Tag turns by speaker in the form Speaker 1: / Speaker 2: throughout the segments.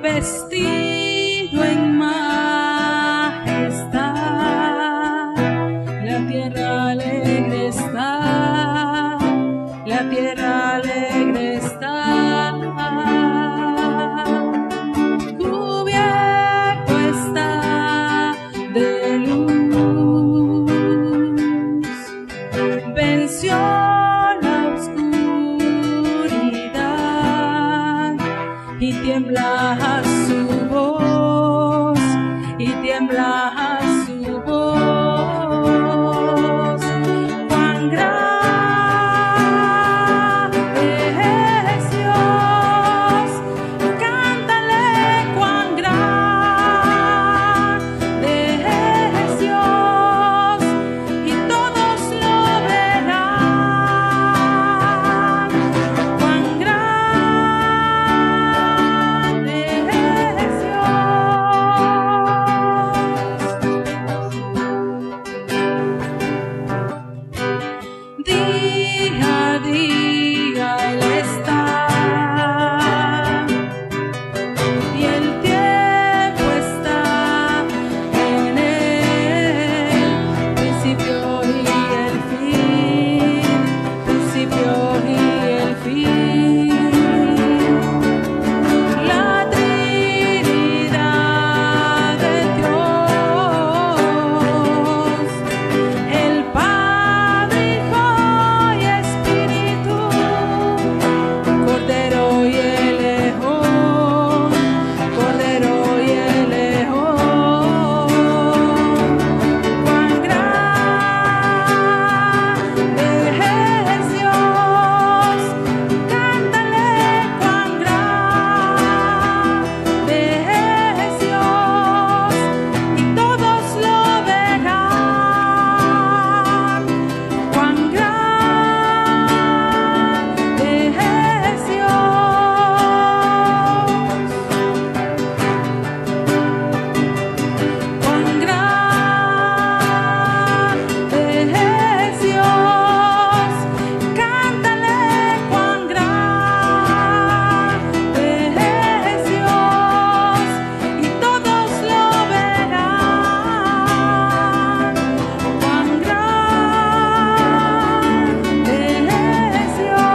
Speaker 1: vestido en majestad. La tierra alegre está, la tierra alegre está. Cubierto está de luz, venció la oscuridad y tiembla a su voz, y tiembla a su voz. Cuán grande es Dios, cántale cuán grande es Dios, y todos lo verán. Cuán grande es Dios. Día a día Él está, y el tiempo está en Él, principio y el fin, principio y el fin. La Trinidad de Dios, el Padre, Hijo y Espíritu, Cordero y el León, Cordero y el León. Cuán grande es Dios, cántale cuán grande es Dios, y todos lo verán. Cuán grande es Dios. Cuán grande es Dios, cántale cuán grande es Dios, y todos lo verán. Cuán grande es Dios.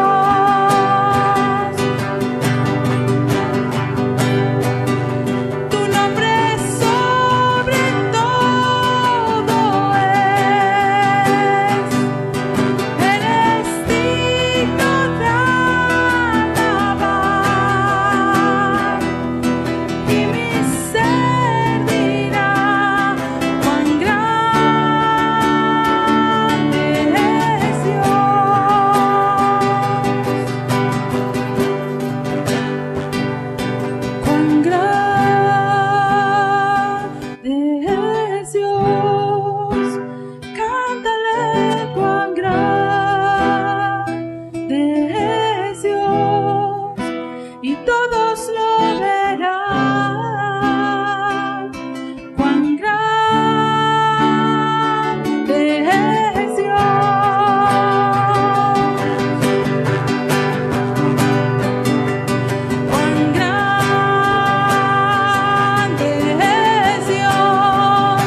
Speaker 1: Tu nombre sobre todo es, eres digno de alabar, y mi ser dirá cuán grande es Dios. Cuán grande es Dios, cántale cuán grande es Dios, y todos lo verán. Cuán grande es Dios. Cuán grande es Dios,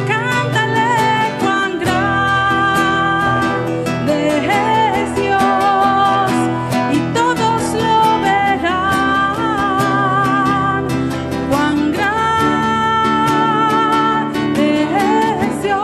Speaker 1: cántale cuán grande es Dios, y todos lo verán. Cuán grande es Dios.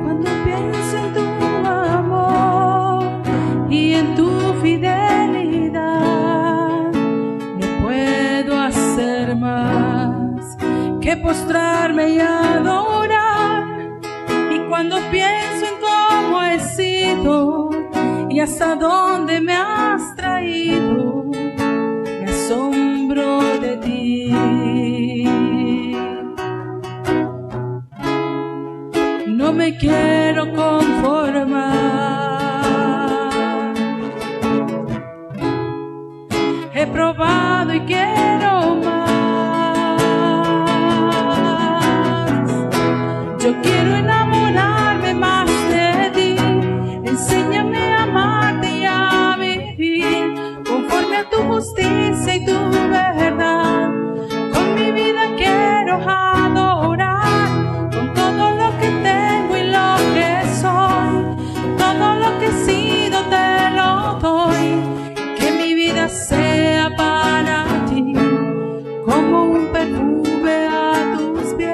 Speaker 1: Cuando pienso en tu amor y en tu fidelidad, no puedo hacer más que postrarme y adorar. Y cuando pienso en tu hasta dónde me has traído, me asombro de ti. No me quiero conformar, he probado y quiero más. Yo quiero enamorarme más de ti, enséñame a amarte y a vivir conforme a tu justicia y tu verdad. Con mi vida quiero adorar, con todo lo que tengo y lo que soy, todo lo que he sido te lo doy. Que mi vida sea para ti como un perfume a tus pies.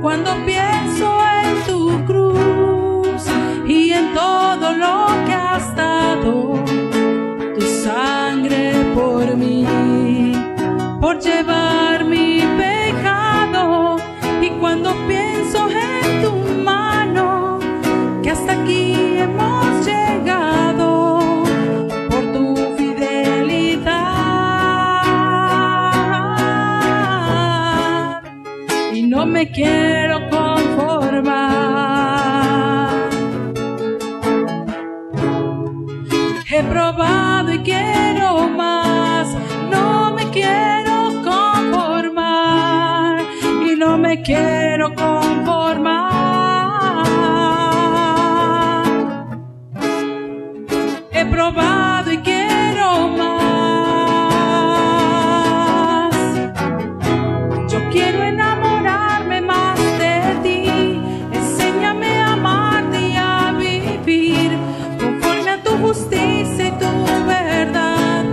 Speaker 1: Cuando pienso en tu cruz y en todo lo que has dado, tu sangre por mí, por llevar mi pecado, y cuando pienso en tu mano, que hasta aquí hemos llegado por tu fidelidad, y no me quiero conformar. He probado y quiero más, no me quiero conformar, y no me quiero conformar. He probado y quiero más. Yo quiero enamorarme más de ti, enséñame a amarte y a vivir conforme a tu justicia y tu verdad.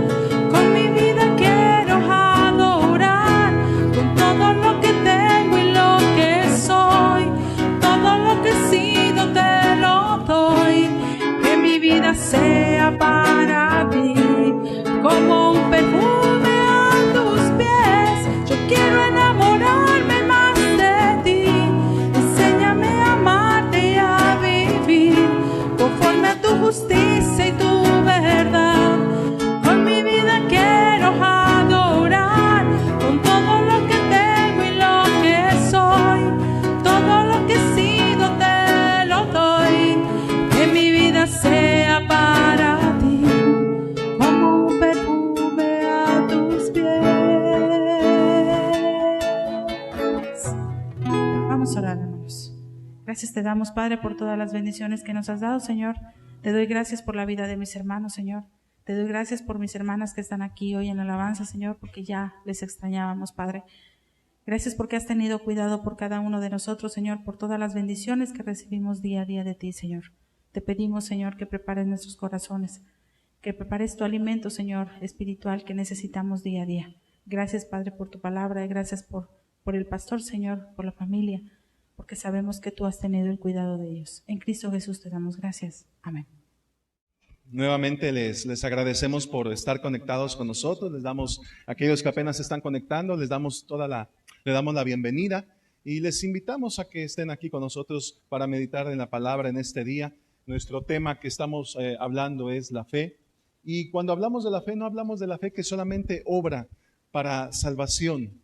Speaker 1: Con mi vida quiero adorar, con todo lo que tengo y lo que soy, todo lo que he sido te lo doy. Que mi vida sea para ti como un perfume a tus pies. Yo quiero enamorarme más de ti, enséñame a amarte y a vivir conforme a tu justicia y tu verdad. Con mi vida quiero adorar, con todo lo que tengo y lo que soy, todo lo que he sido te lo doy. Que mi vida sea para ti como un perfume a tus pies. Vamos a orar, hermanos. Gracias te damos, Padre, por todas las bendiciones que nos has dado, Señor. Te doy gracias por la vida de mis hermanos, Señor. Te doy gracias por mis hermanas que están aquí hoy en la alabanza, Señor, porque ya les extrañábamos, Padre. Gracias porque has tenido cuidado por cada uno de nosotros, Señor, por todas las bendiciones que recibimos día a día de ti, Señor. Te pedimos, Señor, que prepares nuestros corazones, que prepares tu alimento, Señor, espiritual que necesitamos día a día. Gracias, Padre, por tu palabra y gracias por el pastor, Señor, por la familia, porque sabemos que tú has tenido el cuidado de ellos. En Cristo Jesús te damos gracias. Amén.
Speaker 2: Nuevamente les agradecemos por estar conectados con nosotros. Les damos, a aquellos que apenas se están conectando, les damos la bienvenida y les invitamos a que estén aquí con nosotros para meditar en la palabra en este día. Nuestro tema que estamos hablando es la fe. Y cuando hablamos de la fe, no hablamos de la fe que solamente obra para salvación.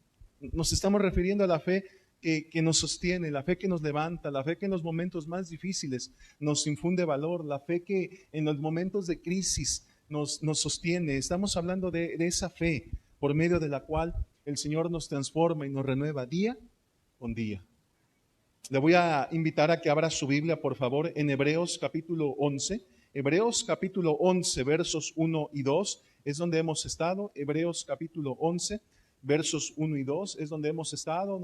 Speaker 2: Nos estamos refiriendo a la fe que nos sostiene, la fe que nos levanta, la fe que en los momentos más difíciles nos infunde valor, la fe que en los momentos de crisis nos sostiene. Estamos hablando de esa fe por medio de la cual el Señor nos transforma y nos renueva día con día. Le voy a invitar a que abra su Biblia, por favor, en Hebreos capítulo 11. Hebreos capítulo 11, versos 1 y 2 es donde hemos estado. Hebreos capítulo 11, versos 1 y 2 es donde hemos estado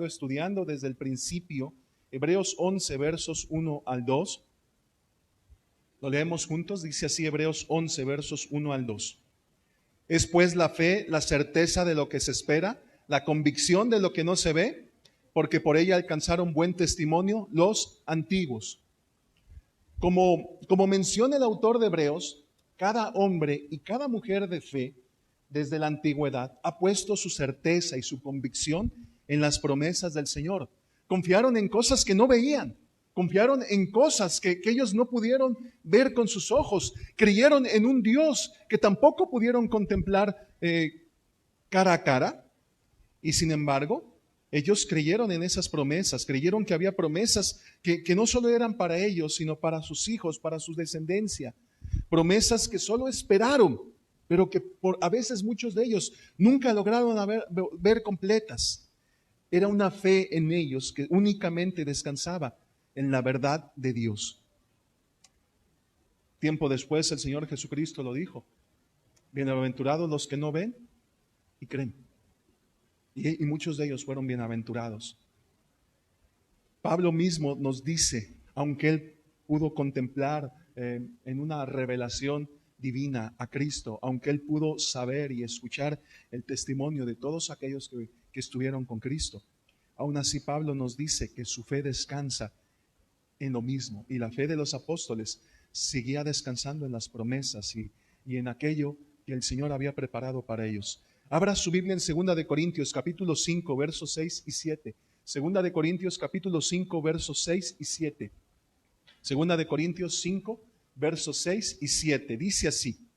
Speaker 2: estudiando desde el principio. Hebreos 11, versos 1 al 2. Lo leemos juntos, dice así Hebreos 11, versos 1 al 2. Es pues la fe, la certeza de lo que se espera, la convicción de lo que no se ve, porque por ella alcanzaron buen testimonio los antiguos. Como menciona el autor de Hebreos, cada hombre y cada mujer de fe, desde la antigüedad, ha puesto su certeza y su convicción en las promesas del Señor. confiaron en cosas que no veían, confiaron en cosas que ellos no pudieron ver con sus ojos, creyeron en un Dios que tampoco pudieron contemplar cara a cara, y sin embargo, ellos creyeron en esas promesas, creyeron que había promesas que no solo eran para ellos, sino para sus hijos, para su descendencia, promesas que solo esperaron, pero que a veces muchos de ellos nunca lograron ver completas. Era una fe en ellos que únicamente descansaba en la verdad de Dios. Tiempo después el Señor Jesucristo lo dijo: bienaventurados los que no ven y creen. Y muchos de ellos fueron bienaventurados. Pablo mismo nos dice, aunque él pudo contemplar en una revelación divina a Cristo, aunque él pudo saber y escuchar el testimonio de todos aquellos que estuvieron con Cristo, aún así Pablo nos dice que su fe descansa en lo mismo, y la fe de los apóstoles seguía descansando en las promesas y en aquello que el Señor había preparado para ellos. Abra su Biblia en 2 de Corintios capítulo 5 versos 6 y 7. 2 de Corintios capítulo 5 versos 6 y 7. 2 de Corintios 5 versos 6 y 7. Dice así: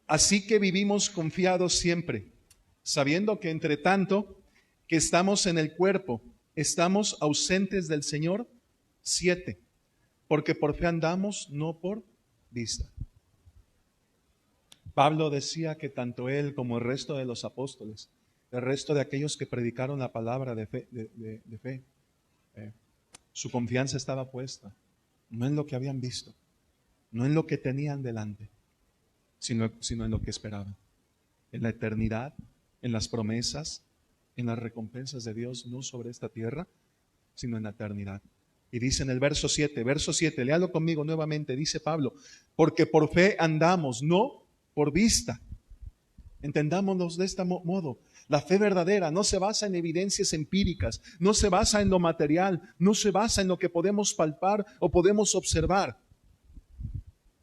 Speaker 2: así que vivimos confiados siempre, sabiendo que entre tanto que estamos en el cuerpo, estamos ausentes del Señor. 7. Porque por fe andamos, no por vista. Pablo decía que tanto él como el resto de los apóstoles, el resto de aquellos que predicaron la palabra de fe, su confianza estaba puesta no en lo que habían visto, no en lo que tenían delante, sino en lo que esperaban, en la eternidad, en las promesas, en las recompensas de Dios, no sobre esta tierra, sino en la eternidad. Y dice en el verso 7, léalo conmigo nuevamente, dice Pablo: porque por fe andamos, no por vista. Entendámonos de este modo. La fe verdadera no se basa en evidencias empíricas, no se basa en lo material, no se basa en lo que podemos palpar o podemos observar.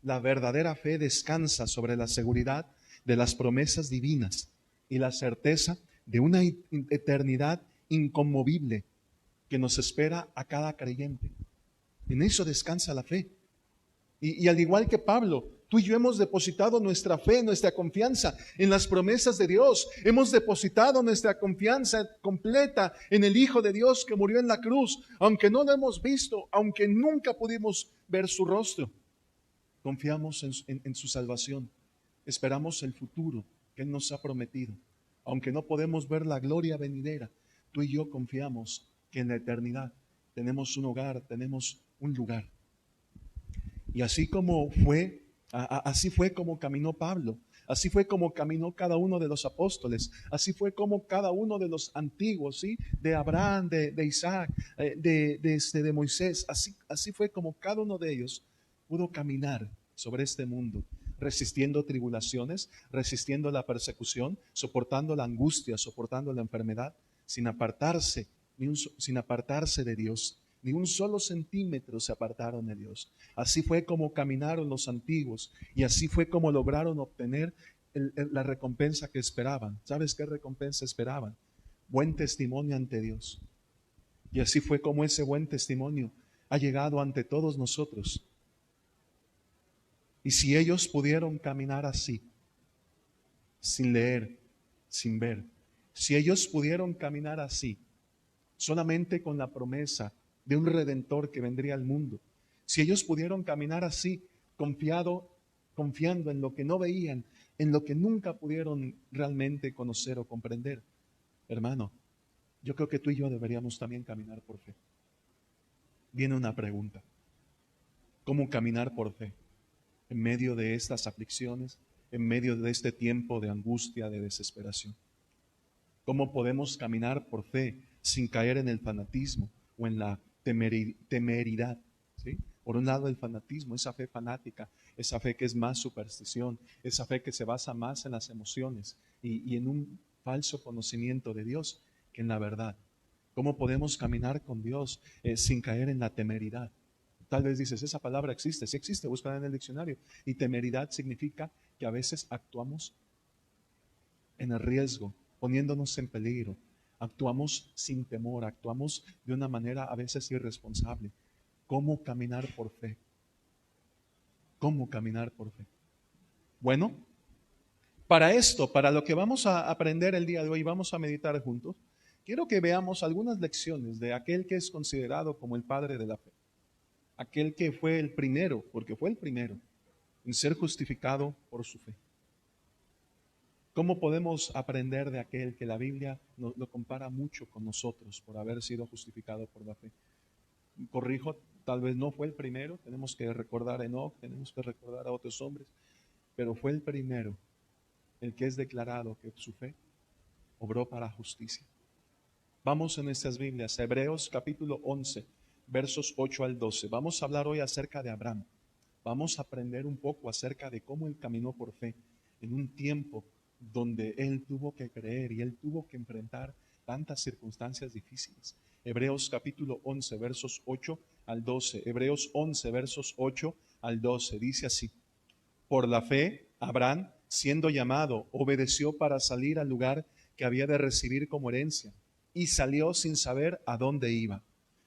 Speaker 2: La verdadera fe descansa sobre la seguridad de las promesas divinas y la certeza de una eternidad inconmovible que nos espera a cada creyente. En eso descansa la fe. Y al igual que Pablo, tú y yo hemos depositado nuestra fe, nuestra confianza en las promesas de Dios. Hemos depositado nuestra confianza completa en el Hijo de Dios que murió en la cruz, aunque no lo hemos visto, aunque nunca pudimos ver su rostro. Confiamos en su salvación. Esperamos el futuro que Él nos ha prometido. Aunque no podemos ver la gloria venidera, tú y yo confiamos que en la eternidad tenemos un hogar, tenemos un lugar. Y así fue como caminó Pablo, así fue como caminó cada uno de los apóstoles, así fue como cada uno de los antiguos, ¿sí? De Abraham, de Isaac, de Moisés, así fue como cada uno de ellos pudo caminar sobre este mundo, resistiendo tribulaciones, resistiendo la persecución, soportando la angustia, soportando la enfermedad, sin apartarse de Dios. Ni un solo centímetro se apartaron de Dios. Así fue como caminaron los antiguos y así fue como lograron obtener la recompensa que esperaban. ¿Sabes qué recompensa esperaban? Buen testimonio ante Dios. Y así fue como ese buen testimonio ha llegado ante todos nosotros. Y si ellos pudieron caminar así, sin leer, sin ver, si ellos pudieron caminar así, solamente con la promesa de un Redentor que vendría al mundo, si ellos pudieron caminar así, confiando en lo que no veían, en lo que nunca pudieron realmente conocer o comprender, hermano, yo creo que tú y yo deberíamos también caminar por fe. Viene una pregunta: ¿cómo caminar por fe en medio de estas aflicciones, en medio de este tiempo de angustia, de desesperación? ¿Cómo podemos caminar por fe sin caer en el fanatismo o en la temeridad? ¿Sí? Por un lado, el fanatismo, esa fe fanática, esa fe que es más superstición, esa fe que se basa más en las emociones y en un falso conocimiento de Dios que en la verdad. ¿Cómo podemos caminar con Dios sin caer en la temeridad? Tal vez dices, esa palabra existe. Sí existe, búscala en el diccionario. Y temeridad significa que a veces actuamos en el riesgo, poniéndonos en peligro, Actuamos sin temor, actuamos de una manera a veces irresponsable. ¿Cómo caminar por fe? ¿Cómo caminar por fe? Bueno, para esto, para lo que vamos a aprender el día de hoy, vamos a meditar juntos, quiero que veamos algunas lecciones de aquel que es considerado como el padre de la fe. Aquel que fue el primero, porque fue el primero, en ser justificado por su fe. ¿Cómo podemos aprender de aquel que la Biblia lo compara mucho con nosotros por haber sido justificado por la fe? Corrijo, tal vez no fue el primero, tenemos que recordar a Enoc, tenemos que recordar a otros hombres, pero fue el primero, el que es declarado que su fe obró para justicia. Vamos en nuestras Biblias, Hebreos capítulo 11, versos 8 al 12. Vamos a hablar hoy acerca de Abraham. Vamos a aprender un poco acerca de cómo él caminó por fe en un tiempo donde él tuvo que creer y él tuvo que enfrentar tantas circunstancias difíciles. Hebreos capítulo 11, versos 8 al 12. Hebreos 11, versos 8 al 12. Dice así: por la fe, Abraham, siendo llamado, obedeció para salir al lugar que había de recibir como herencia, y salió sin saber a dónde iba.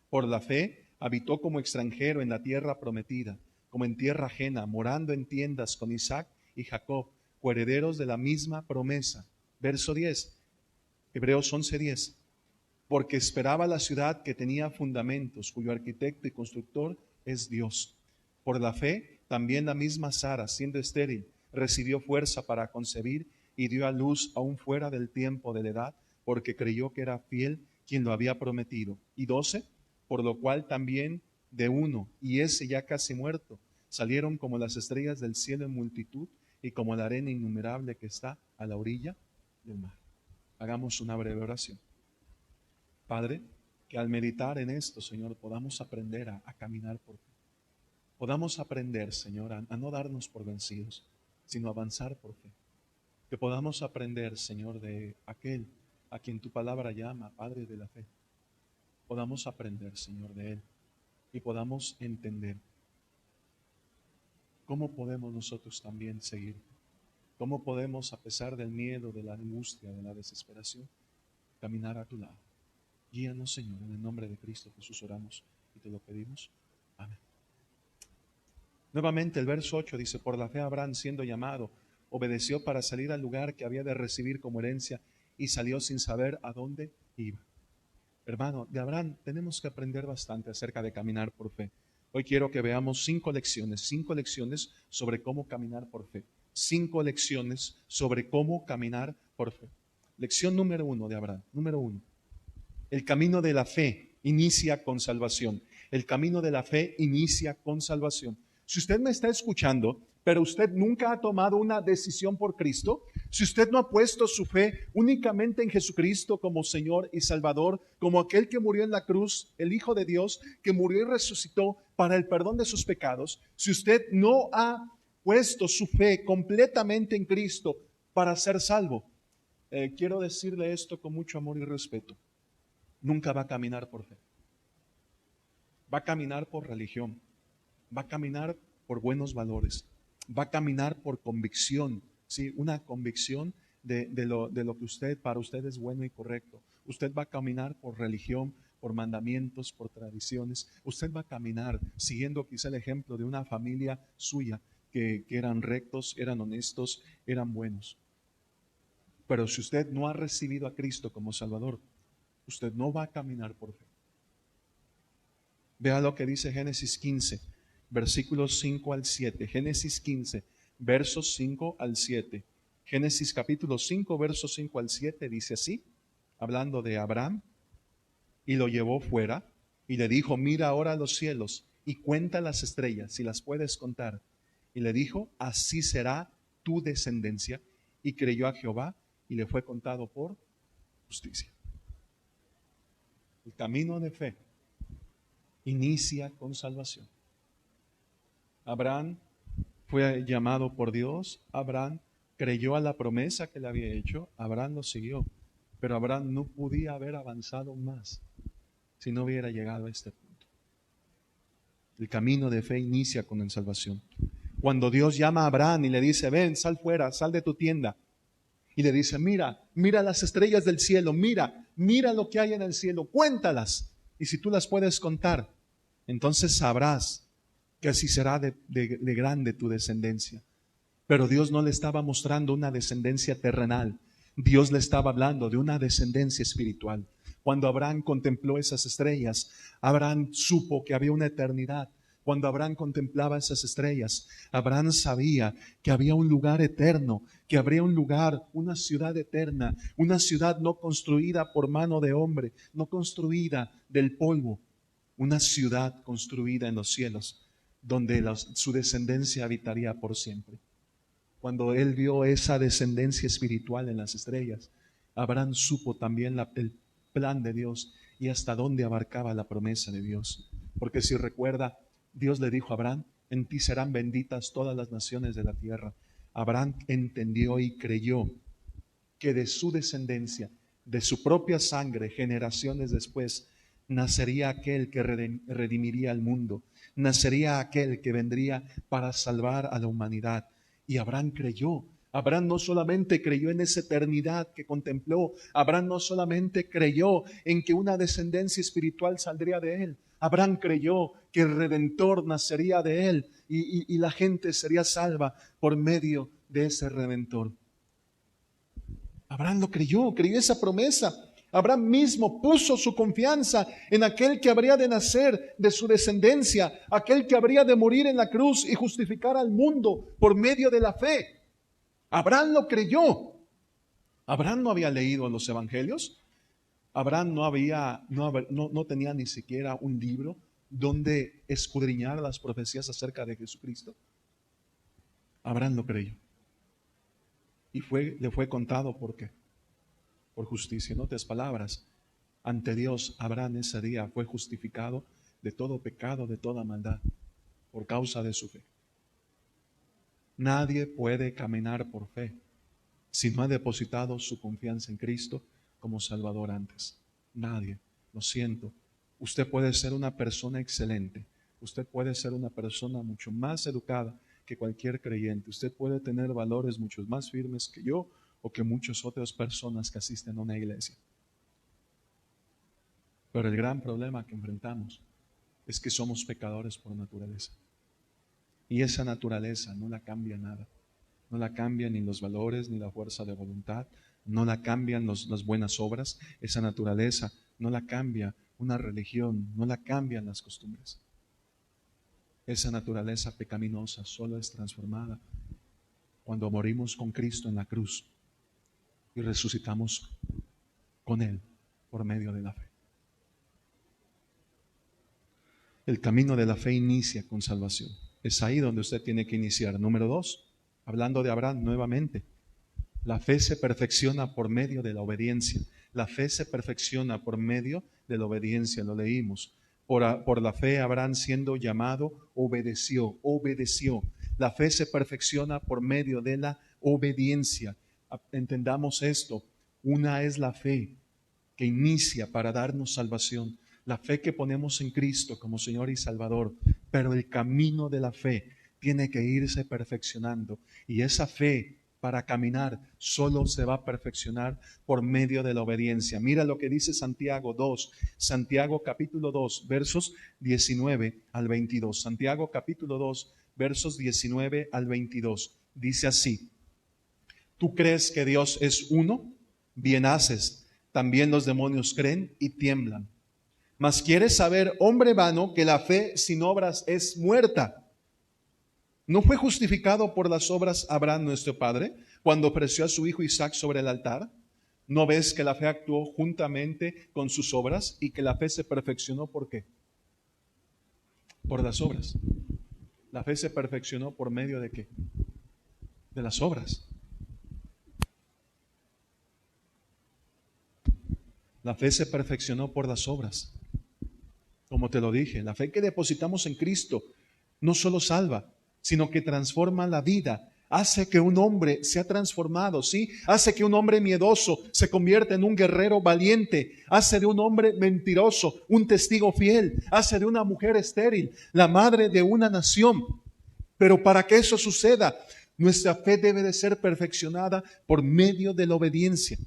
Speaker 2: Por la fe, habitó como extranjero en la tierra prometida, como en tierra ajena, morando en tiendas con Isaac y Jacob, coherederos de la misma promesa. Verso 10, Hebreos 11:10. Porque esperaba la ciudad que tenía fundamentos, cuyo arquitecto y constructor es Dios. Por la fe, también la misma Sara, siendo estéril, recibió fuerza para concebir y dio a luz aún fuera del tiempo de la edad, porque creyó que era fiel quien lo había prometido. Y 12, por lo cual también de uno, y ese ya casi muerto, salieron como las estrellas del cielo en multitud y como la arena innumerable que está a la orilla del mar. Hagamos una breve oración. Padre, que al meditar en esto, Señor, podamos aprender a caminar por fe. Podamos aprender, Señor, a no darnos por vencidos, sino avanzar por fe. Que podamos aprender, Señor, de aquel a quien tu palabra llama Padre de la fe. Podamos aprender, Señor, de él y podamos entender cómo podemos nosotros también seguir. Cómo podemos, a pesar del miedo, de la angustia, de la desesperación, caminar a tu lado. Guíanos, Señor, en el nombre de Cristo Jesús oramos y te lo pedimos. Amén. Nuevamente el verso 8 dice: por la fe Abraham, siendo llamado, obedeció para salir al lugar que había de recibir como herencia y salió sin saber a dónde iba. Hermano, de Abraham tenemos que aprender bastante acerca de caminar por fe. Hoy quiero que veamos 5 lecciones sobre cómo caminar por fe. 5 lecciones sobre cómo caminar por fe. Lección número 1 de Abraham. Número 1. El camino de la fe inicia con salvación. El camino de la fe inicia con salvación. Si usted me está escuchando, pero usted nunca ha tomado una decisión por Cristo, si usted no ha puesto su fe únicamente en Jesucristo como Señor y Salvador, como aquel que murió en la cruz, el Hijo de Dios, que murió y resucitó para el perdón de sus pecados, si usted no ha puesto su fe completamente en Cristo para ser salvo, quiero decirle esto con mucho amor y respeto: nunca va a caminar por fe. Va a caminar por religión, va a caminar por buenos valores, va a caminar por convicción, ¿sí? Una convicción de lo que para usted es bueno y correcto. Usted va a caminar por religión, por mandamientos, por tradiciones. Usted va a caminar siguiendo quizá el ejemplo de una familia suya que eran rectos, eran honestos, eran buenos. Pero si usted no ha recibido a Cristo como Salvador, usted no va a caminar por fe. Vea lo que dice Génesis 15, versículos 5 al 7. Génesis 15, versos 5 al 7. Génesis capítulo 5, versos 5 al 7 dice así, hablando de Abraham: y lo llevó fuera y le dijo: mira ahora los cielos y cuenta las estrellas, si las puedes contar. Y le dijo: así será tu descendencia. Y creyó a Jehová y le fue contado por justicia. El camino de fe inicia con salvación. Abraham fue llamado por Dios, Abraham creyó a la promesa que le había hecho, Abraham lo siguió, pero Abraham no podía haber avanzado más si no hubiera llegado a este punto. El camino de fe inicia con la salvación. Cuando Dios llama a Abraham y le dice: ven, sal fuera, sal de tu tienda, y le dice: mira las estrellas del cielo, mira mira lo que hay en el cielo, cuéntalas. Y si tú las puedes contar, entonces sabrás que así será de grande tu descendencia. Pero Dios no le estaba mostrando una descendencia terrenal. Dios le estaba hablando de una descendencia espiritual. Cuando Abraham contempló esas estrellas, Abraham supo que había una eternidad. Cuando Abraham contemplaba esas estrellas, Abraham sabía que había un lugar eterno, que habría un lugar, una ciudad eterna, una ciudad no construida por mano de hombre, no construida del polvo, una ciudad construida en los cielos, donde su descendencia habitaría por siempre. Cuando él vio esa descendencia espiritual en las estrellas, Abraham supo también el plan de Dios y hasta dónde abarcaba la promesa de Dios. Porque si recuerda, Dios le dijo a Abraham, en ti serán benditas todas las naciones de la tierra. Abraham entendió y creyó que de su descendencia, de su propia sangre, generaciones después, nacería aquel que redimiría al mundo, nacería aquel que vendría para salvar a la humanidad. Y Abraham creyó. Abraham no solamente creyó en esa eternidad que contempló, Abraham no solamente creyó en que una descendencia espiritual saldría de él, Abraham creyó que el Redentor nacería de él y la gente sería salva por medio de ese Redentor. Abraham lo creyó esa promesa. Abraham mismo puso su confianza en aquel que habría de nacer de su descendencia, aquel que habría de morir en la cruz y justificar al mundo por medio de la fe. Abraham lo creyó. Abraham no había leído los evangelios. Abraham no tenía ni siquiera un libro donde escudriñar las profecías acerca de Jesucristo. Abraham lo creyó. Y le fue contado ¿por qué? Por justicia. En otras palabras, ante Dios, Abraham ese día fue justificado de todo pecado, de toda maldad, por causa de su fe. Nadie puede caminar por fe si no ha depositado su confianza en Cristo como Salvador antes. Nadie. Lo siento. Usted puede ser una persona excelente. Usted puede ser una persona mucho más educada que cualquier creyente. Usted puede tener valores mucho más firmes que yo o que muchas otras personas que asisten a una iglesia. Pero el gran problema que enfrentamos es que somos pecadores por naturaleza. Y esa naturaleza no la cambia nada. No la cambian ni los valores, ni la fuerza de voluntad. No la cambian las buenas obras. Esa naturaleza no la cambia una religión. No la cambian las costumbres. Esa naturaleza pecaminosa solo es transformada cuando morimos con Cristo en la cruz y resucitamos con Él por medio de la fe. El camino de la fe inicia con salvación. Es ahí donde usted tiene que iniciar. Número 2, hablando de Abraham nuevamente. La fe se perfecciona por medio de la obediencia. La fe se perfecciona por medio de la obediencia, lo leímos. Por la fe Abraham siendo llamado, obedeció. La fe se perfecciona por medio de la obediencia. Entendamos esto. Una es la fe que inicia para darnos salvación. La fe que ponemos en Cristo como Señor y Salvador. Pero el camino de la fe tiene que irse perfeccionando. Y esa fe para caminar solo se va a perfeccionar por medio de la obediencia. Mira lo que dice Santiago 2. Santiago capítulo 2, versos 19 al 22. Santiago capítulo 2, versos 19 al 22. Dice así: ¿tú crees que Dios es uno? Bien haces. También los demonios creen y tiemblan. Mas quieres saber, hombre vano, que la fe sin obras es muerta. ¿No fue justificado por las obras Abraham nuestro padre cuando ofreció a su hijo Isaac sobre el altar? ¿No ves que la fe actuó juntamente con sus obras y que la fe se perfeccionó por qué? Por las obras. La fe se perfeccionó por medio de qué? De las obras. La fe se perfeccionó por las obras. Como te lo dije, la fe que depositamos en Cristo no solo salva, sino que transforma la vida, hace que un hombre sea transformado, ¿sí? Hace que un hombre miedoso se convierta en un guerrero valiente, hace de un hombre mentiroso un testigo fiel, hace de una mujer estéril la madre de una nación. Pero para que eso suceda, nuestra fe debe de ser perfeccionada por medio de la obediencia.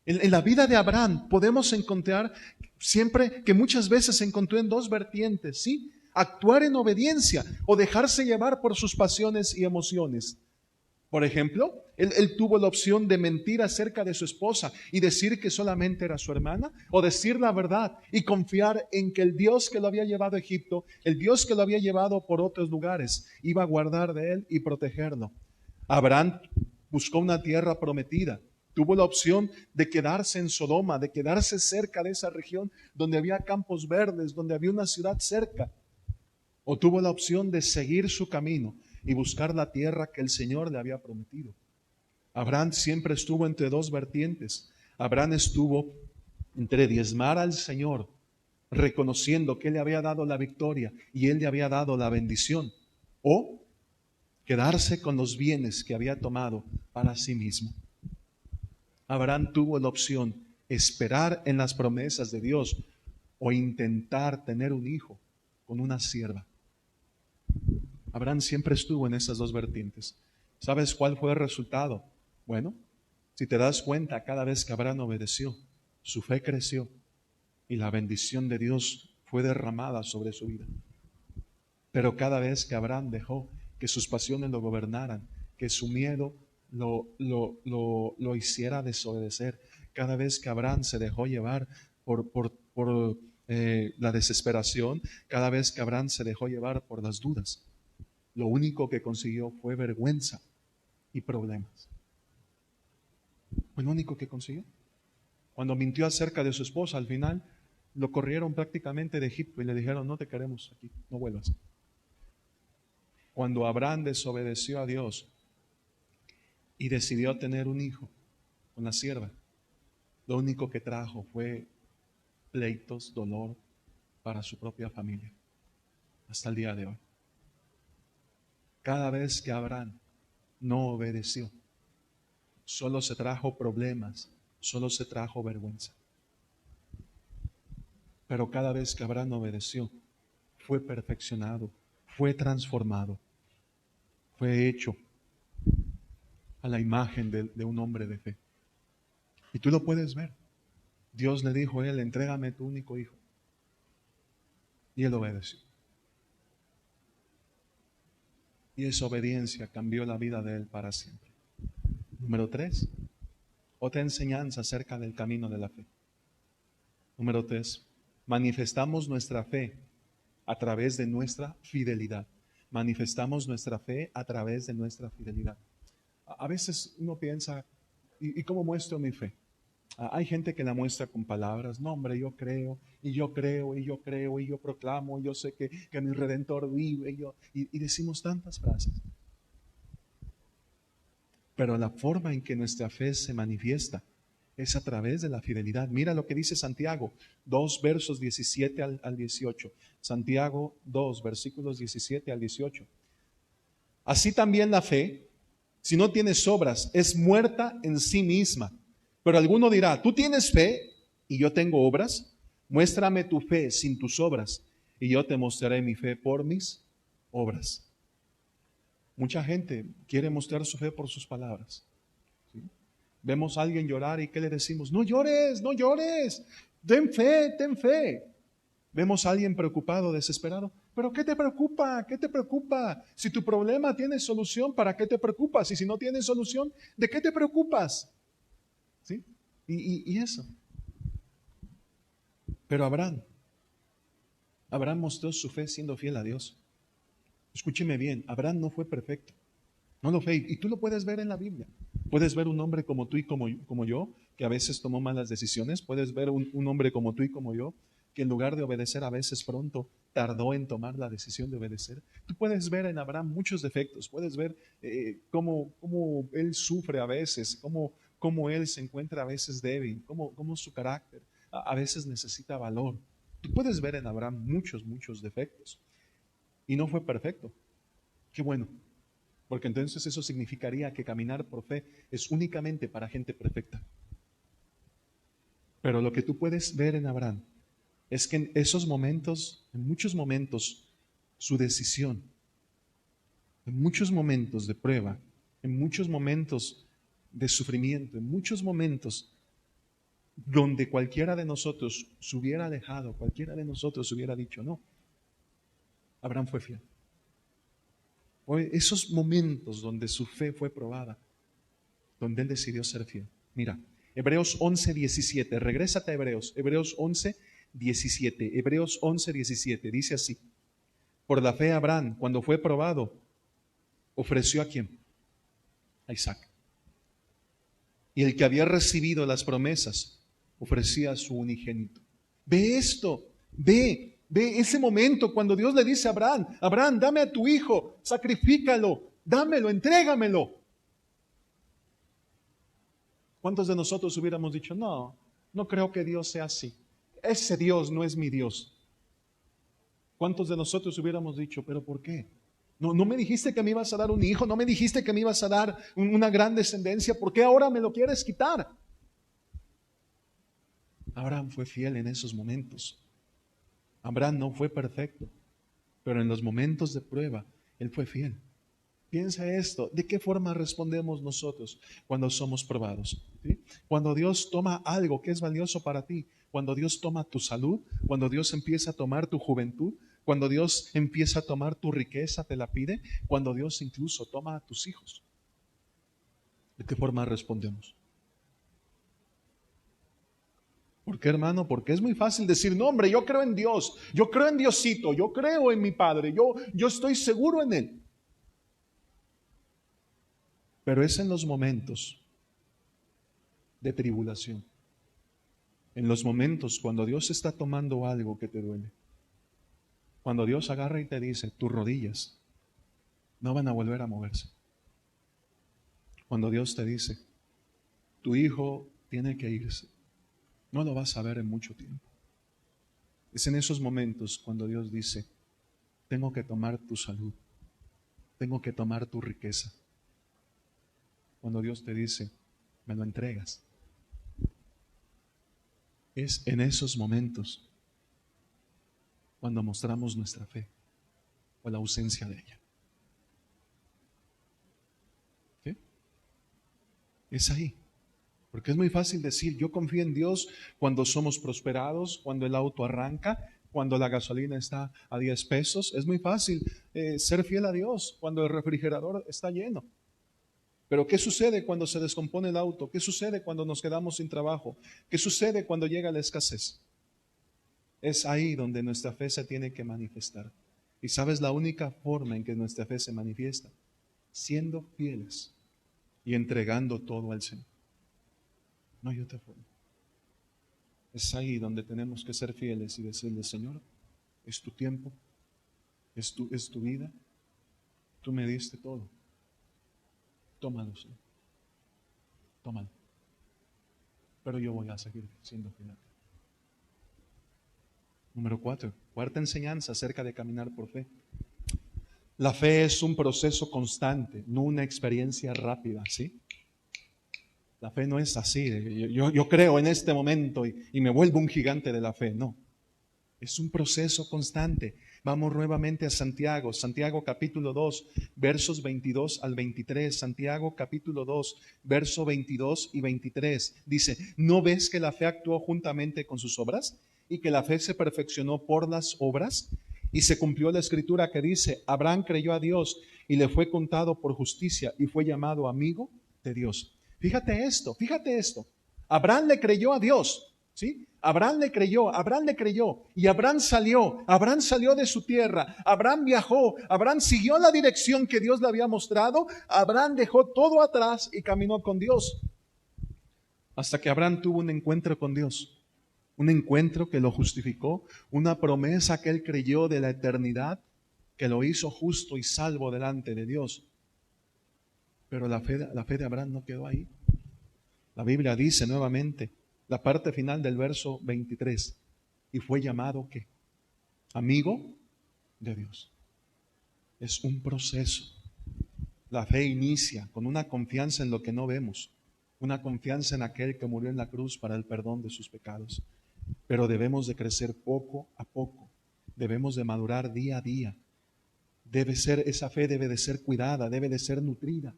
Speaker 2: En la vida de Abraham podemos encontrar siempre que muchas veces se encontró en dos vertientes, ¿sí? Actuar en obediencia o dejarse llevar por sus pasiones y emociones. Por ejemplo, él tuvo la opción de mentir acerca de su esposa y decir que solamente era su hermana, o decir la verdad y confiar en que el Dios que lo había llevado a Egipto, el Dios que lo había llevado por otros lugares, iba a guardar de él y protegerlo. Abraham buscó una tierra prometida. Tuvo la opción de quedarse en Sodoma, de quedarse cerca de esa región donde había campos verdes, donde había una ciudad cerca. O tuvo la opción de seguir su camino y buscar la tierra que el Señor le había prometido. Abraham siempre estuvo entre dos vertientes. Abraham estuvo entre diezmar al Señor, reconociendo que Él le había dado la victoria y Él le había dado la bendición, o quedarse con los bienes que había tomado para sí mismo. Abraham tuvo la opción esperar en las promesas de Dios o intentar tener un hijo con una sierva. Abraham siempre estuvo en esas dos vertientes. ¿Sabes cuál fue el resultado? Bueno, si te das cuenta, cada vez que Abraham obedeció, su fe creció y la bendición de Dios fue derramada sobre su vida. Pero cada vez que Abraham dejó que sus pasiones lo gobernaran, que su miedo lo hiciera desobedecer, cada vez que Abraham se dejó llevar por la desesperación, cada vez que Abraham se dejó llevar por las dudas, lo único que consiguió fue vergüenza y problemas. Fue lo único que consiguió. Cuando mintió acerca de su esposa, al final lo corrieron prácticamente de Egipto y le dijeron: no te queremos aquí, no vuelvas. Cuando Abraham desobedeció a Dios y decidió tener un hijo con la sierva, lo único que trajo fue pleitos, dolor para su propia familia, hasta el día de hoy. Cada vez que Abraham no obedeció, solo se trajo problemas, solo se trajo vergüenza. Pero cada vez que Abraham obedeció, fue perfeccionado, fue transformado, fue hecho a la imagen de un hombre de fe. Y tú lo puedes ver. Dios le dijo a él: entrégame tu único hijo. Y él obedeció. Y esa obediencia cambió la vida de él para siempre. Número 3, otra enseñanza acerca del camino de la fe. Número 3, manifestamos nuestra fe a través de nuestra fidelidad. Manifestamos nuestra fe a través de nuestra fidelidad. A veces uno piensa: ¿y cómo muestro mi fe? Hay gente que la muestra con palabras. No, hombre, yo creo, y yo creo, y yo creo, y yo proclamo, y yo sé que mi Redentor vive, y decimos tantas frases. Pero la forma en que nuestra fe se manifiesta es a través de la fidelidad. Mira lo que dice Santiago 2, versos 17 al 18. Santiago 2, versículos 17 al 18. Así también la fe, si no tienes obras, es muerta en sí misma. Pero alguno dirá: tú tienes fe y yo tengo obras. Muéstrame tu fe sin tus obras y yo te mostraré mi fe por mis obras. Mucha gente quiere mostrar su fe por sus palabras, ¿sí? Vemos a alguien llorar y ¿qué le decimos? No llores, no llores, ten fe, ten fe. Vemos a alguien preocupado, desesperado. ¿Pero qué te preocupa? ¿Qué te preocupa? Si tu problema tiene solución, ¿para qué te preocupas? Y si no tiene solución, ¿de qué te preocupas? ¿Sí? Y eso. Pero Abraham mostró su fe siendo fiel a Dios. Escúcheme bien, Abraham no fue perfecto. No lo fue. Y tú lo puedes ver en la Biblia. Puedes ver un hombre como tú y como yo, que a veces tomó malas decisiones. Puedes ver un hombre como tú y como yo, que en lugar de obedecer a veces pronto, tardó en tomar la decisión de obedecer. Tú puedes ver en Abraham muchos defectos. Puedes ver cómo él sufre a veces, cómo él se encuentra a veces débil, cómo su carácter a veces necesita valor. Tú puedes ver en Abraham muchos defectos. Y no fue perfecto. Qué bueno. Porque entonces eso significaría que caminar por fe es únicamente para gente perfecta. Pero lo que tú puedes ver en Abraham es que en esos momentos, en muchos momentos, su decisión, en muchos momentos de prueba, en muchos momentos de sufrimiento, en muchos momentos donde cualquiera de nosotros se hubiera alejado, cualquiera de nosotros hubiera dicho no. Abraham fue fiel. Hoy, esos momentos donde su fe fue probada, donde él decidió ser fiel. Mira, Hebreos 11:17, regrésate a Hebreos 11:17, Hebreos 11:17, dice así: por la fe Abraham, cuando fue probado, ofreció ¿a quién? A Isaac. Y el que había recibido las promesas, ofrecía a su unigénito. Ve esto, ve ese momento cuando Dios le dice a Abraham: Abraham, dame a tu hijo, sacrifícalo, dámelo, entrégamelo. ¿Cuántos de nosotros hubiéramos dicho, no creo que Dios sea así? Ese Dios no es mi Dios. ¿Cuántos de nosotros hubiéramos dicho, pero por qué? No me dijiste que me ibas a dar un hijo, no me dijiste que me ibas a dar una gran descendencia, ¿por qué ahora me lo quieres quitar? Abraham fue fiel en esos momentos. Abraham no fue perfecto, pero en los momentos de prueba, él fue fiel. Piensa esto, ¿de qué forma respondemos nosotros cuando somos probados? ¿Sí? Cuando Dios toma algo que es valioso para ti, cuando Dios toma tu salud, cuando Dios empieza a tomar tu juventud, cuando Dios empieza a tomar tu riqueza, te la pide, cuando Dios incluso toma a tus hijos. ¿De qué forma respondemos? ¿Por qué, hermano? Porque es muy fácil decir, no, hombre, yo creo en Dios, yo creo en Diosito, yo creo en mi Padre, yo estoy seguro en Él. Pero es en los momentos de tribulación, en los momentos cuando Dios está tomando algo que te duele, cuando Dios agarra y te dice, tus rodillas no van a volver a moverse. Cuando Dios te dice, tu hijo tiene que irse, no lo vas a ver en mucho tiempo. Es en esos momentos cuando Dios dice, tengo que tomar tu salud, tengo que tomar tu riqueza. Cuando Dios te dice, me lo entregas. Es en esos momentos cuando mostramos nuestra fe o la ausencia de ella. ¿Sí? Es ahí. Porque es muy fácil decir, yo confío en Dios cuando somos prosperados, cuando el auto arranca, cuando la gasolina está a 10 pesos. Es muy fácil ser fiel a Dios cuando el refrigerador está lleno. Pero ¿qué sucede cuando se descompone el auto? ¿Qué sucede cuando nos quedamos sin trabajo? ¿Qué sucede cuando llega la escasez? Es ahí donde nuestra fe se tiene que manifestar. ¿Y sabes la única forma en que nuestra fe se manifiesta? Siendo fieles y entregando todo al Señor. No hay otra forma. Es ahí donde tenemos que ser fieles y decirle, Señor, es tu tiempo, es tu vida, tú me diste todo. Tómalo, Señor. Tómalo. Pero yo voy a seguir siendo fiel. Número 4. Cuarta enseñanza acerca de caminar por fe. La fe es un proceso constante, no una experiencia rápida, ¿sí? La fe no es así, yo creo en este momento y me vuelvo un gigante de la fe, no. Es un proceso constante. Vamos nuevamente a Santiago, Santiago capítulo 2, versos 22 al 23. Santiago capítulo 2, verso 22 y 23. Dice, ¿no ves que la fe actuó juntamente con sus obras? Y que la fe se perfeccionó por las obras. Y se cumplió la escritura que dice, Abraham creyó a Dios y le fue contado por justicia y fue llamado amigo de Dios. Fíjate esto. Abraham le creyó a Dios, ¿sí? Abraham le creyó y Abraham salió de su tierra, Abraham viajó, Abraham siguió la dirección que Dios le había mostrado, Abraham dejó todo atrás y caminó con Dios. Hasta que Abraham tuvo un encuentro con Dios, un encuentro que lo justificó, una promesa que él creyó de la eternidad, que lo hizo justo y salvo delante de Dios. Pero la fe de Abraham no quedó ahí. La Biblia dice nuevamente, la parte final del verso 23, y fue llamado ¿qué? Amigo de Dios. Es un proceso. La fe inicia con una confianza en lo que no vemos, una confianza en aquel que murió en la cruz para el perdón de sus pecados. Pero debemos de crecer poco a poco, debemos de madurar día a día. Esa fe debe de ser cuidada, debe de ser nutrida,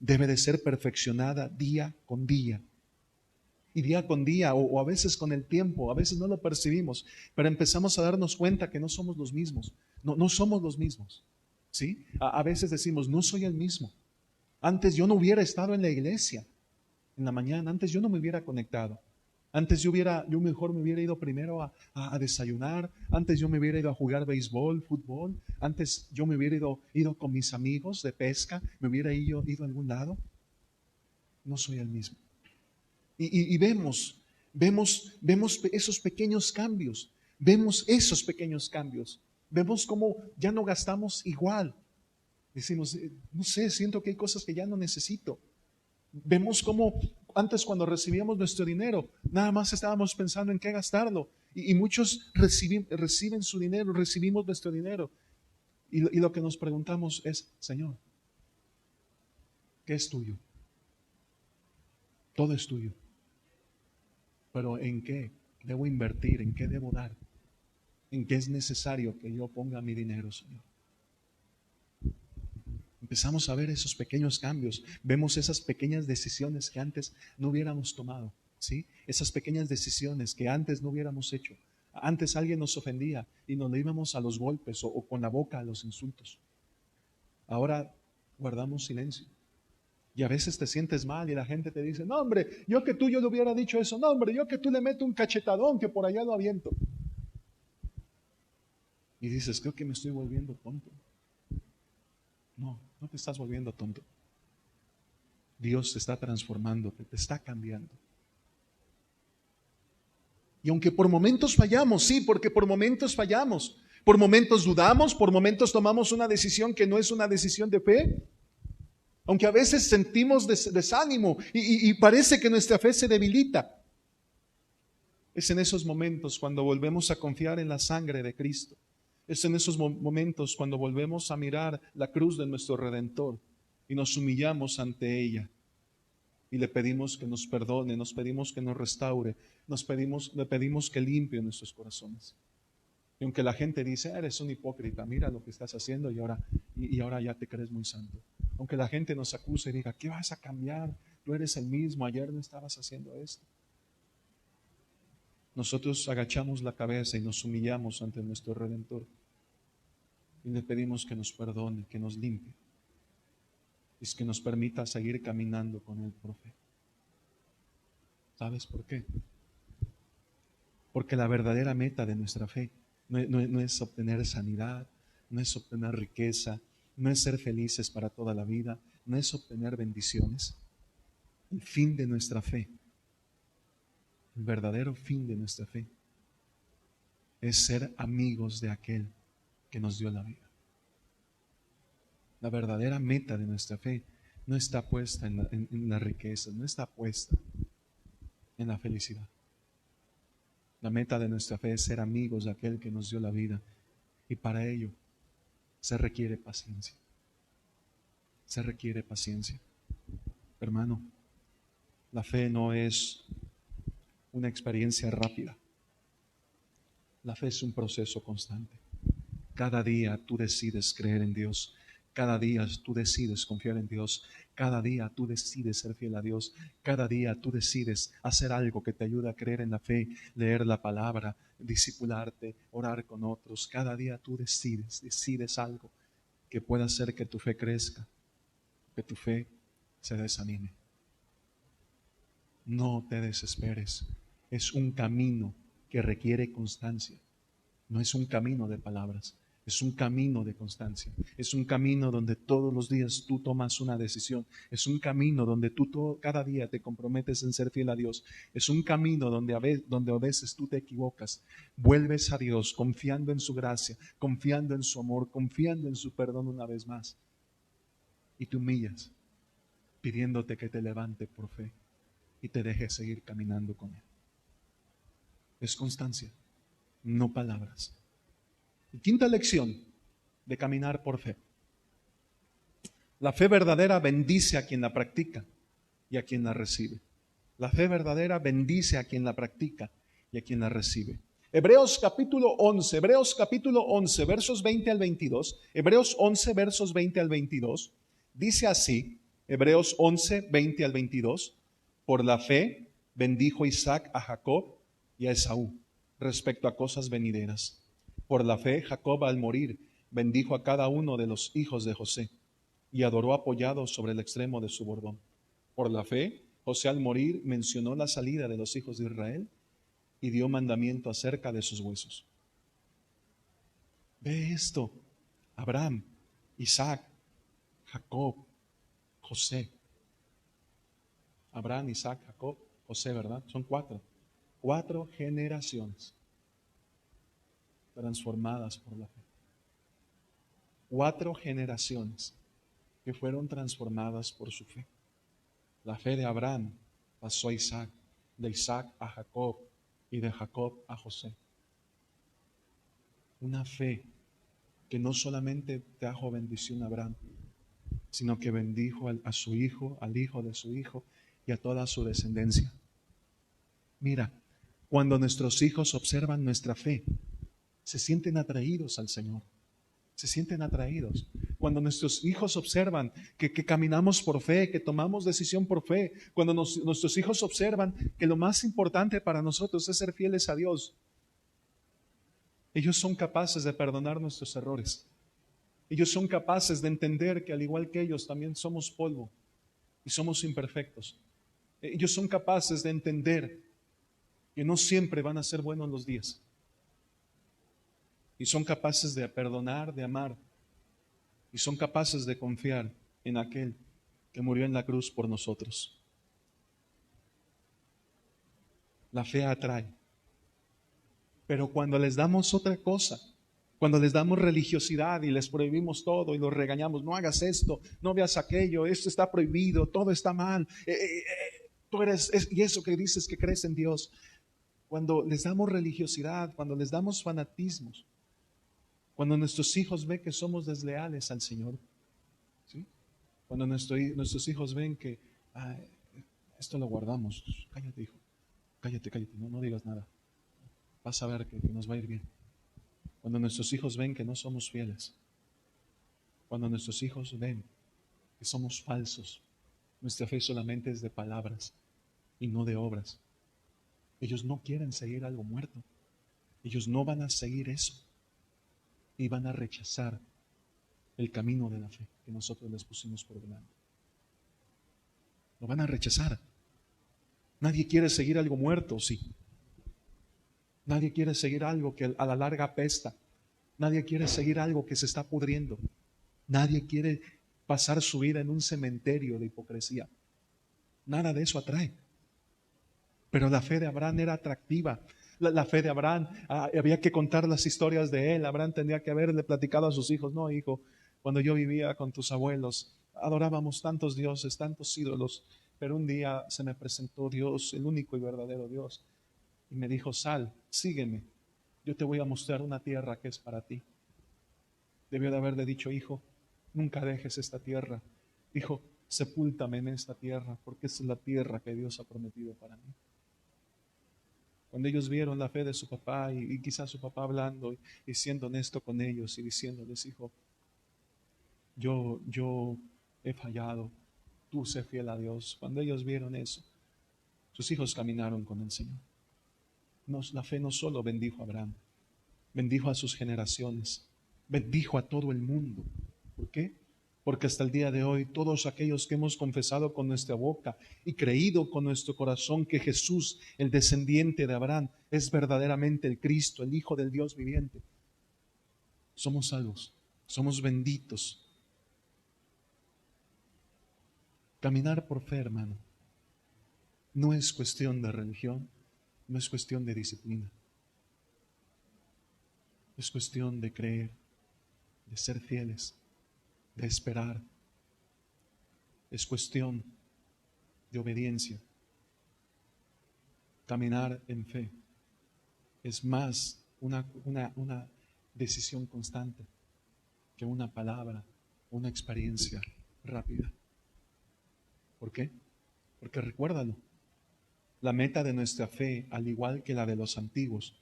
Speaker 2: debe de ser perfeccionada día con día. Y día con día, o a veces con el tiempo, a veces no lo percibimos, pero empezamos a darnos cuenta que no somos los mismos. No somos los mismos. ¿Sí? A veces decimos, no soy el mismo. Antes yo no hubiera estado en la iglesia en la mañana, antes yo no me hubiera conectado. Antes yo mejor me hubiera ido primero a desayunar, antes yo me hubiera ido a jugar béisbol, fútbol, antes yo me hubiera ido con mis amigos de pesca, me hubiera ido a algún lado. No soy el mismo. Y vemos esos pequeños cambios, vemos cómo ya no gastamos igual. Decimos, no sé, siento que hay cosas que ya no necesito. Vemos cómo antes cuando recibíamos nuestro dinero, nada más estábamos pensando en qué gastarlo. Y muchos reciben su dinero, recibimos nuestro dinero. Y lo que nos preguntamos es, Señor, ¿qué es tuyo? Todo es tuyo. Pero ¿en qué debo invertir? ¿En qué debo dar? ¿En qué es necesario que yo ponga mi dinero, Señor? Empezamos a ver esos pequeños cambios, vemos esas pequeñas decisiones que antes no hubiéramos tomado, ¿sí? Esas pequeñas decisiones que antes no hubiéramos hecho. Antes alguien nos ofendía y nos íbamos a los golpes o con la boca a los insultos. Ahora guardamos silencio. Y a veces te sientes mal y la gente te dice, no hombre, yo le hubiera dicho eso, no hombre, yo que tú le meto un cachetadón que por allá lo aviento. Y dices, creo que me estoy volviendo tonto. No te estás volviendo tonto. Dios te está transformando, te está cambiando. Y aunque por momentos fallamos, sí, porque por momentos fallamos, por momentos dudamos, por momentos tomamos una decisión que no es una decisión de fe, aunque a veces sentimos desánimo y parece que nuestra fe se debilita, es en esos momentos cuando volvemos a confiar en la sangre de Cristo. Es en esos momentos cuando volvemos a mirar la cruz de nuestro Redentor y nos humillamos ante ella y le pedimos que nos perdone, nos pedimos que nos restaure, le pedimos que limpie nuestros corazones. Y aunque la gente dice, eres un hipócrita, mira lo que estás haciendo y ahora ya te crees muy santo. Aunque la gente nos acuse y diga, ¿qué vas a cambiar? Tú eres el mismo, ayer no estabas haciendo esto. Nosotros agachamos la cabeza y nos humillamos ante nuestro Redentor y le pedimos que nos perdone, que nos limpie y que nos permita seguir caminando con Él por fe. ¿Sabes por qué? Porque la verdadera meta de nuestra fe no es obtener sanidad, no es obtener riqueza, no es ser felices para toda la vida, no es obtener bendiciones. El fin de nuestra fe, el verdadero fin de nuestra fe, es ser amigos de aquel que nos dio la vida. La verdadera meta de nuestra fe no está puesta en la riqueza, no está puesta en la felicidad. La meta de nuestra fe es ser amigos de aquel que nos dio la vida, y para ello se requiere paciencia. Se requiere paciencia. Hermano, la fe no es una experiencia rápida. La fe es un proceso constante. Cada día tú decides creer en Dios. Cada día tú decides confiar en Dios. Cada día tú decides ser fiel a Dios. Cada día tú decides hacer algo que te ayude a creer en la fe, leer la palabra, discipularte, orar con otros. Cada día tú decides algo que pueda hacer que tu fe crezca, que tu fe se desanime. No te desesperes. Es un camino que requiere constancia. No es un camino de palabras. Es un camino de constancia. Es un camino donde todos los días tú tomas una decisión. Es un camino donde tú cada día te comprometes en ser fiel a Dios. Es un camino donde a veces tú te equivocas. Vuelves a Dios confiando en su gracia, confiando en su amor, confiando en su perdón una vez más. Y te humillas, pidiéndote que te levante por fe y te dejes seguir caminando con Él. Es constancia, no palabras. Y quinta lección de caminar por fe. La fe verdadera bendice a quien la practica y a quien la recibe. La fe verdadera bendice a quien la practica y a quien la recibe. Hebreos capítulo 11, versos 20 al 22. Hebreos 11, versos 20 al 22. Dice así, Hebreos 11, 20 al 22. Por la fe, bendijo Isaac a Jacob y a Esaú respecto a cosas venideras. Por la fe, Jacob al morir bendijo a cada uno de los hijos de José y adoró apoyado sobre el extremo de su bordón. Por la fe, José al morir mencionó la salida de los hijos de Israel y dio mandamiento acerca de sus huesos. Ve esto: Abraham, Isaac, Jacob, José. Abraham, Isaac, Jacob, José, ¿verdad? Son cuatro. 4 generaciones transformadas por la fe. 4 generaciones que fueron transformadas por su fe. La fe de Abraham pasó a Isaac, de Isaac a Jacob y de Jacob a José. Una fe que no solamente trajo bendición a Abraham, sino que bendijo a su hijo, al hijo de su hijo y a toda su descendencia. Mira, cuando nuestros hijos observan nuestra fe, se sienten atraídos al Señor. Se sienten atraídos. Cuando nuestros hijos observan que caminamos por fe, que tomamos decisión por fe, cuando nuestros hijos observan que lo más importante para nosotros es ser fieles a Dios, ellos son capaces de perdonar nuestros errores. Ellos son capaces de entender que al igual que ellos también somos polvo y somos imperfectos. Ellos son capaces de entender que no siempre van a ser buenos los días. Y son capaces de perdonar, de amar. Y son capaces de confiar en aquel que murió en la cruz por nosotros. La fe atrae. Pero cuando les damos otra cosa, cuando les damos religiosidad y les prohibimos todo y los regañamos: no hagas esto, no veas aquello, esto está prohibido, todo está mal, tú eres, y eso que dices que crees en Dios. Cuando les damos religiosidad, cuando les damos fanatismos, cuando nuestros hijos ven que somos desleales al Señor, ¿sí? Cuando nuestros hijos ven que esto lo guardamos, cállate hijo, cállate, no digas nada, vas a ver que nos va a ir bien. Cuando nuestros hijos ven que no somos fieles, cuando nuestros hijos ven que somos falsos, nuestra fe solamente es de palabras y no de obras. Ellos no quieren seguir algo muerto. Ellos no van a seguir eso. Y van a rechazar el camino de la fe que nosotros les pusimos por delante. Lo van a rechazar. Nadie quiere seguir algo muerto, sí. Nadie quiere seguir algo que a la larga apesta. Nadie quiere seguir algo que se está pudriendo. Nadie quiere pasar su vida en un cementerio de hipocresía. Nada de eso atrae. Pero la fe de Abraham era atractiva. La fe de Abraham, había que contar las historias de él. Abraham tendría que haberle platicado a sus hijos: no, hijo, cuando yo vivía con tus abuelos, adorábamos tantos dioses, tantos ídolos, pero un día se me presentó Dios, el único y verdadero Dios, y me dijo: sal, sígueme, yo te voy a mostrar una tierra que es para ti. Debió de haberle dicho: hijo, nunca dejes esta tierra. Dijo: sepúltame en esta tierra, porque esa es la tierra que Dios ha prometido para mí. Cuando ellos vieron la fe de su papá y quizás su papá hablando y siendo honesto con ellos y diciéndoles: hijo, yo he fallado, tú sé fiel a Dios. Cuando ellos vieron eso, sus hijos caminaron con el Señor. La fe no solo bendijo a Abraham, bendijo a sus generaciones, bendijo a todo el mundo. ¿Por qué? Porque hasta el día de hoy todos aquellos que hemos confesado con nuestra boca y creído con nuestro corazón que Jesús, el descendiente de Abraham, es verdaderamente el Cristo, el Hijo del Dios viviente, somos salvos, somos benditos. Caminar por fe, hermano, no es cuestión de religión, no es cuestión de disciplina. Es cuestión de creer, de ser fieles, de esperar. Es cuestión de obediencia. Caminar en fe es más una decisión constante que una palabra, una experiencia rápida. ¿Por qué? Porque recuérdalo, la meta de nuestra fe, al igual que la de los antiguos,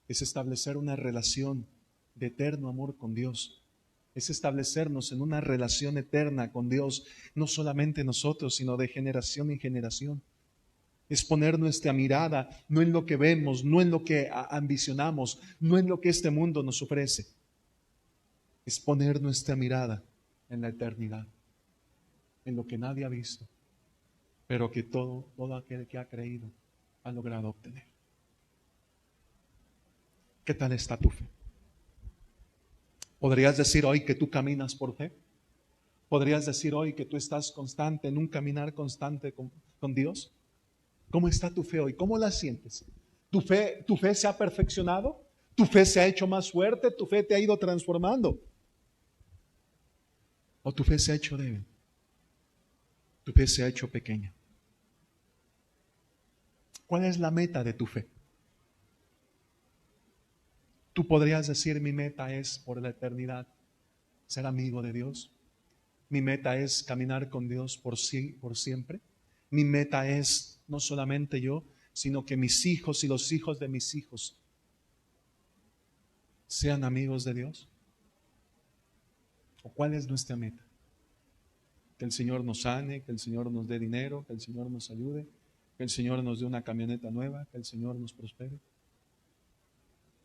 Speaker 2: es establecer una relación de eterno amor con Dios. Es establecernos en una relación eterna con Dios, no solamente nosotros, sino de generación en generación. Es poner nuestra mirada no en lo que vemos, no en lo que ambicionamos, no en lo que este mundo nos ofrece. Es poner nuestra mirada en la eternidad, en lo que nadie ha visto, pero que todo aquel que ha creído ha logrado obtener. ¿Qué tal está tu fe? ¿Podrías decir hoy que tú caminas por fe? ¿Podrías decir hoy que tú estás constante en un caminar constante con Dios? ¿Cómo está tu fe hoy? ¿Cómo la sientes? ¿Tu fe se ha perfeccionado? ¿Tu fe se ha hecho más fuerte? ¿Tu fe te ha ido transformando? ¿O tu fe se ha hecho débil? ¿Tu fe se ha hecho pequeña? ¿Cuál es la meta de tu fe? Tú podrías decir, mi meta es por la eternidad ser amigo de Dios. Mi meta es caminar con Dios por siempre. Mi meta es no solamente yo, sino que mis hijos y los hijos de mis hijos sean amigos de Dios. ¿O cuál es nuestra meta? Que el Señor nos sane, que el Señor nos dé dinero, que el Señor nos ayude, que el Señor nos dé una camioneta nueva, que el Señor nos prospere.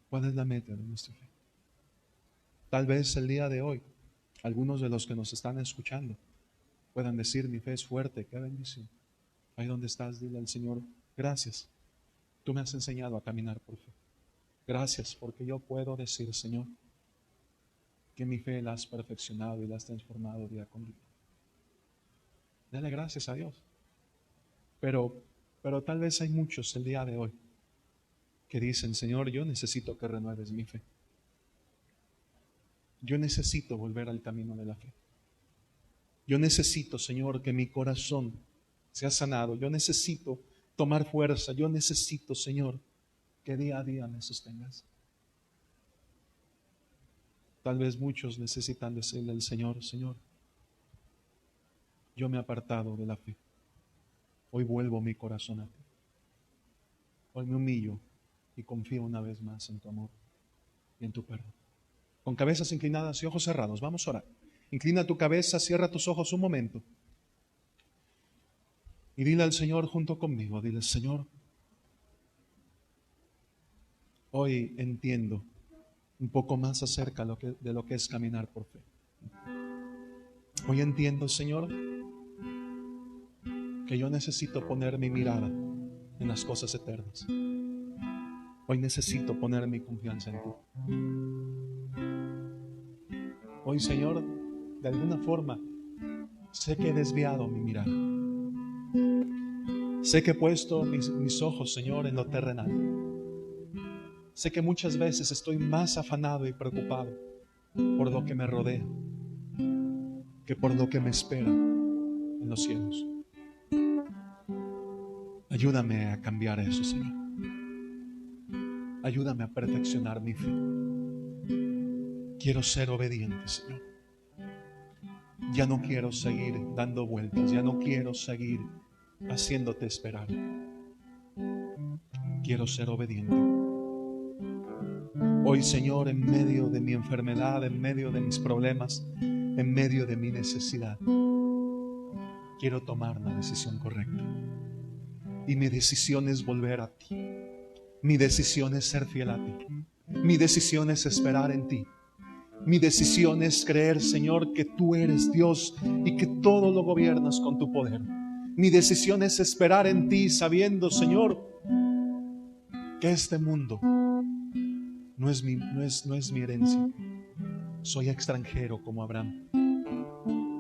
Speaker 2: ¿Cuál es la meta de nuestra fe? Tal vez el día de hoy, algunos de los que nos están escuchando puedan decir, mi fe es fuerte, qué bendición. Ahí donde estás, dile al Señor, gracias. Tú me has enseñado a caminar por fe. Gracias porque yo puedo decir, Señor, que mi fe la has perfeccionado y la has transformado día con día. Dale gracias a Dios. Pero tal vez hay muchos el día de hoy que dicen, Señor, yo necesito que renueves mi fe. Yo necesito volver al camino de la fe. Yo necesito, Señor, que mi corazón sea sanado. Yo necesito tomar fuerza. Yo necesito, Señor, que día a día me sostengas. Tal vez muchos necesitan decirle al Señor, Señor, yo me he apartado de la fe. Hoy vuelvo mi corazón a ti. Hoy me humillo y confío una vez más en tu amor y en tu perdón. Con cabezas inclinadas y ojos cerrados, vamos a orar. Inclina tu cabeza, cierra tus ojos un momento. Y dile al Señor junto conmigo, dile, Señor, hoy entiendo un poco más acerca de lo que es caminar por fe. Hoy entiendo, Señor, que yo necesito poner mi mirada en las cosas eternas. Hoy necesito poner mi confianza en ti. Hoy, Señor, de alguna forma, sé que he desviado mi mirada. Sé que he puesto mis ojos, Señor, en lo terrenal. Sé que muchas veces estoy más afanado y preocupado por lo que me rodea que por lo que me espera en los cielos. Ayúdame a cambiar eso, Señor. Ayúdame a perfeccionar mi fe. Quiero ser obediente, Señor. Ya no quiero seguir dando vueltas. Ya no quiero seguir haciéndote esperar. Quiero ser obediente. Hoy, Señor, en medio de mi enfermedad, en medio de mis problemas, en medio de mi necesidad, quiero tomar la decisión correcta. Y mi decisión es volver a ti. Mi decisión es ser fiel a ti. Mi decisión es esperar en ti. Mi decisión es creer, Señor, que tú eres Dios y que todo lo gobiernas con tu poder. Mi decisión es esperar en ti, sabiendo, Señor, que este mundo no es mi herencia. Soy extranjero como Abraham.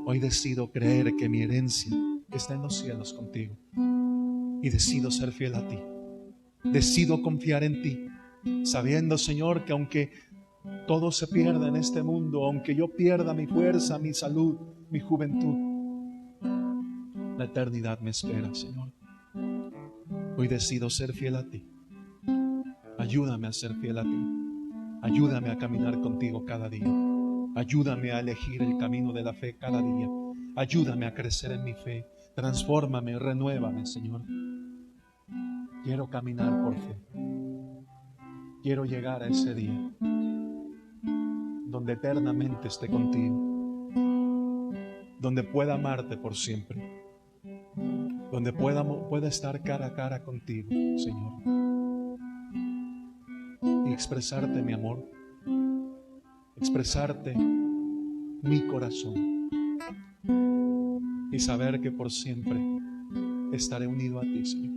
Speaker 2: Hoy decido creer que mi herencia está en los cielos contigo. Y decido ser fiel a ti. Decido confiar en ti, sabiendo, Señor, que aunque todo se pierda en este mundo, aunque yo pierda mi fuerza, mi salud, mi juventud, la eternidad me espera, Señor. Hoy decido ser fiel a ti. Ayúdame a ser fiel a ti. Ayúdame a caminar contigo cada día. Ayúdame a elegir el camino de la fe cada día. Ayúdame a crecer en mi fe. Transfórmame, renuévame, Señor. Quiero caminar por fe. Quiero llegar a ese día donde eternamente esté contigo, donde pueda amarte por siempre. donde pueda estar cara a cara contigo, Señor, y expresarte mi amor, expresarte mi corazón y saber que por siempre estaré unido a ti, Señor.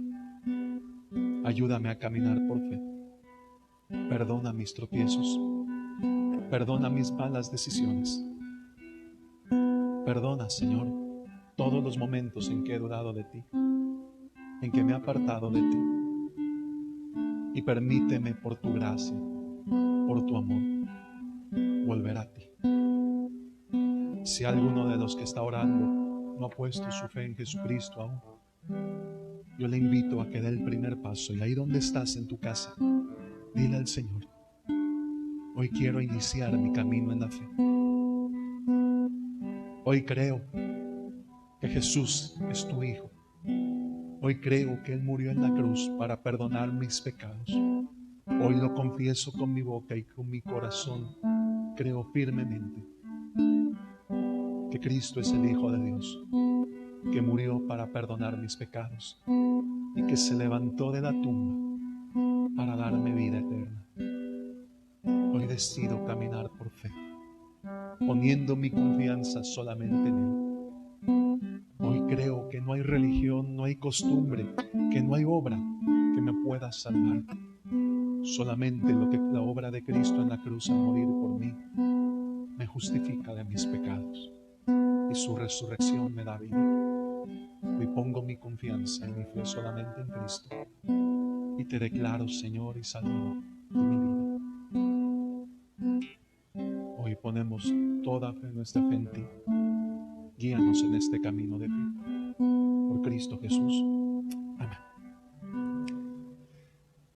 Speaker 2: Ayúdame a caminar por fe. Perdona mis tropiezos. Perdona mis malas decisiones. Perdona, Señor, todos los momentos en que he dudado de ti, en que me he apartado de ti. Y permíteme por tu gracia, por tu amor, volver a ti. Si alguno de los que está orando no ha puesto su fe en Jesucristo aún, yo le invito a que dé el primer paso. Y ahí donde estás en tu casa, dile al Señor: hoy quiero iniciar mi camino en la fe. Hoy creo que Jesús es tu Hijo. Hoy creo que Él murió en la cruz para perdonar mis pecados. Hoy lo confieso con mi boca y con mi corazón creo firmemente que Cristo es el Hijo de Dios, que murió para perdonar mis pecados y que se levantó de la tumba para darme vida eterna. Hoy decido caminar por fe, poniendo mi confianza solamente en Él. Hoy creo que no hay religión, no hay costumbre, que no hay obra que me pueda salvar. Solamente lo que la obra de Cristo en la cruz al morir por mí me justifica de mis pecados y su resurrección me da vida. Hoy pongo mi confianza y mi fe solamente en Cristo y te declaro Señor y Salvador de mi vida. Hoy ponemos toda nuestra fe en ti. Guíanos en este camino de fe. Por Cristo Jesús.